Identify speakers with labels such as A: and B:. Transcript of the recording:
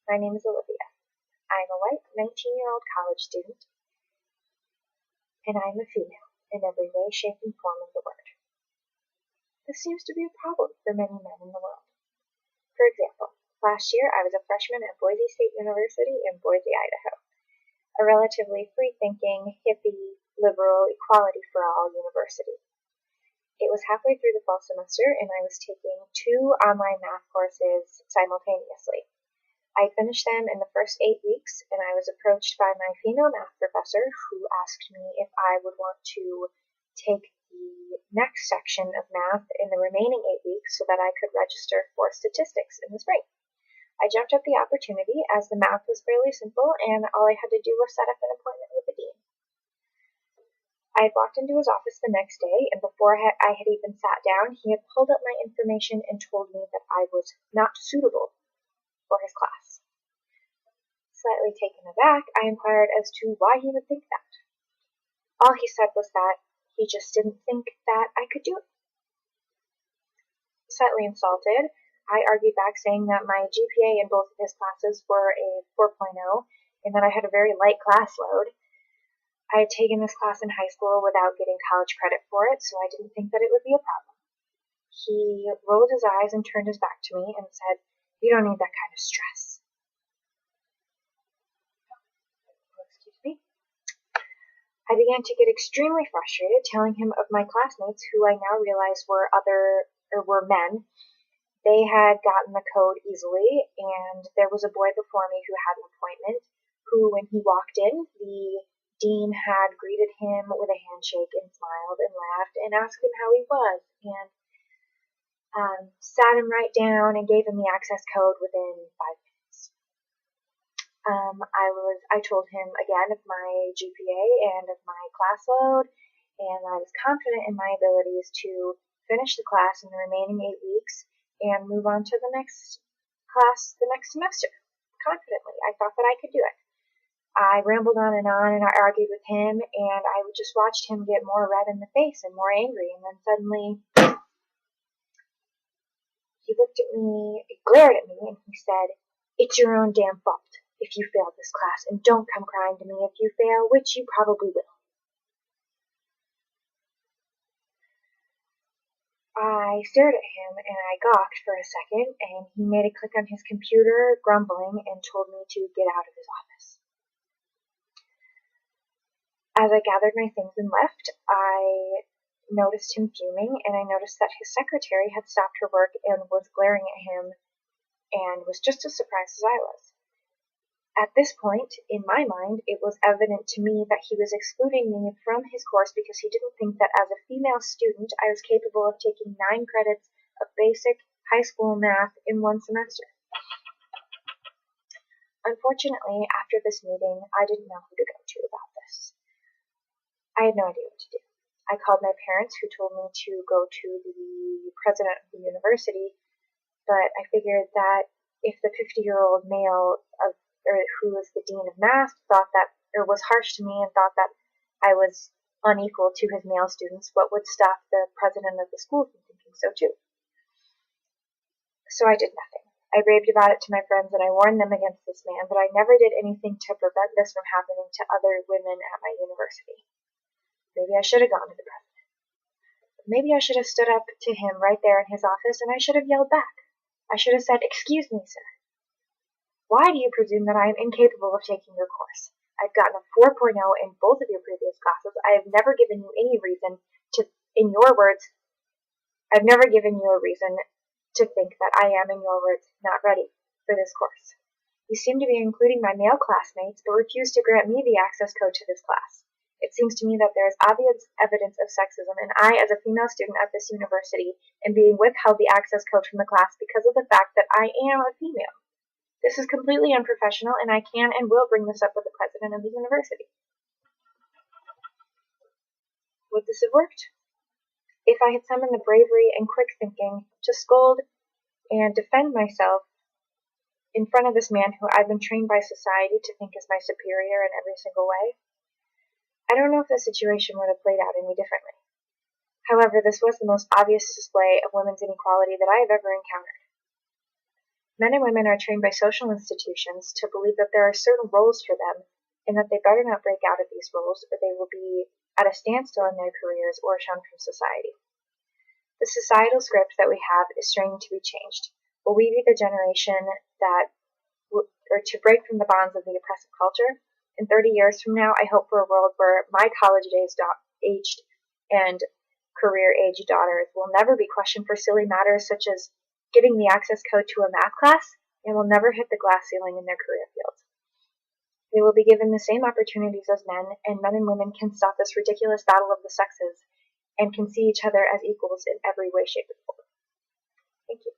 A: My name is Olivia. I am a white 19-year-old college student, and I am a female in every way, shape, and form of the word. This seems to be a problem for many men in the world. For example, last year I was a freshman at Boise State University in Boise, Idaho, a relatively free-thinking, hippie, liberal, equality-for-all university. It was halfway through the fall semester, and I was taking 2 online math courses simultaneously. I finished them in the first 8 weeks, and I was approached by my female math professor, who asked me if I would want to take the next section of math in the remaining 8 weeks so that I could register for statistics in the spring. I jumped at the opportunity as the math was fairly simple, and all I had to do was set up an appointment with the dean. I had walked into his office the next day, and before I had even sat down, he had pulled up my information and told me that I was not suitable for his class. Slightly taken aback, I inquired as to why he would think that. All he said was that he just didn't think that I could do it. Slightly insulted, I argued back saying that my GPA in both of his classes were a 4.0 and that I had a very light class load. I had taken this class in high school without getting college credit for it, so I didn't think that it would be a problem. He rolled his eyes and turned his back to me and said, "You don't need that kind of stress." Excuse me. I began to get extremely frustrated, telling him of my classmates, who I now realized were men. They had gotten the code easily, and there was a boy before me who had an appointment, who, when he walked in, the dean had greeted him with a handshake and smiled and laughed and asked him how he was, and sat him right down and gave him the access code within 5 minutes. I told him again of my GPA and of my class load, and I was confident in my abilities to finish the class in the remaining 8 weeks and move on to the next class the next semester. Confidently, I thought that I could do it. I rambled on, and I argued with him, and I just watched him get more red in the face and more angry, and then suddenly he looked at me, he glared at me, and he said, "It's your own damn fault if you failed this class, and don't come crying to me if you fail, which you probably will." I stared at him, and I gawked for a second, and he made a click on his computer, grumbling, and told me to get out of his office. As I gathered my things and left, I noticed him fuming, and I noticed that his secretary had stopped her work and was glaring at him and was just as surprised as I was. At this point, in my mind, it was evident to me that he was excluding me from his course because he didn't think that as a female student I was capable of taking 9 credits of basic high school math in 1 semester. Unfortunately, after this meeting, I didn't know who to go to about this. I had no idea what to do. I called my parents, who told me to go to the president of the university, but I figured that if the 50-year-old male who was the dean of math was harsh to me and thought that I was unequal to his male students, what would stop the president of the school from thinking so too? So I did nothing. I raved about it to my friends, and I warned them against this man, but I never did anything to prevent this from happening to other women at my university. Maybe I should have gone to the president. Maybe I should have stood up to him right there in his office, and I should have yelled back. I should have said, "Excuse me, sir. Why do you presume that I am incapable of taking your course? I've gotten a 4.0 in both of your previous classes. I have never given you any reason to, in your words, I've never given you a reason to think that I am, in your words, not ready for this course. You seem to be including my male classmates, but refuse to grant me the access code to this class. It seems to me that there is obvious evidence of sexism, and I, as a female student at this university, am being withheld the access code from the class because of the fact that I am a female. This is completely unprofessional, and I can and will bring this up with the president of the university." Would this have worked? If I had summoned the bravery and quick thinking to scold and defend myself in front of this man who I've been trained by society to think is my superior in every single way, I don't know if the situation would have played out any differently. However, this was the most obvious display of women's inequality that I have ever encountered. Men and women are trained by social institutions to believe that there are certain roles for them and that they better not break out of these roles or they will be at a standstill in their careers or shunned from society. The societal script that we have is straining to be changed. Will we be the generation that, or to break from the bonds of the oppressive culture? In 30 years from now, I hope for a world where my college-aged and career-aged daughters will never be questioned for silly matters such as getting the access code to a math class and will never hit the glass ceiling in their career fields. They will be given the same opportunities as men, and men and women can stop this ridiculous battle of the sexes and can see each other as equals in every way, shape, and form. Thank you.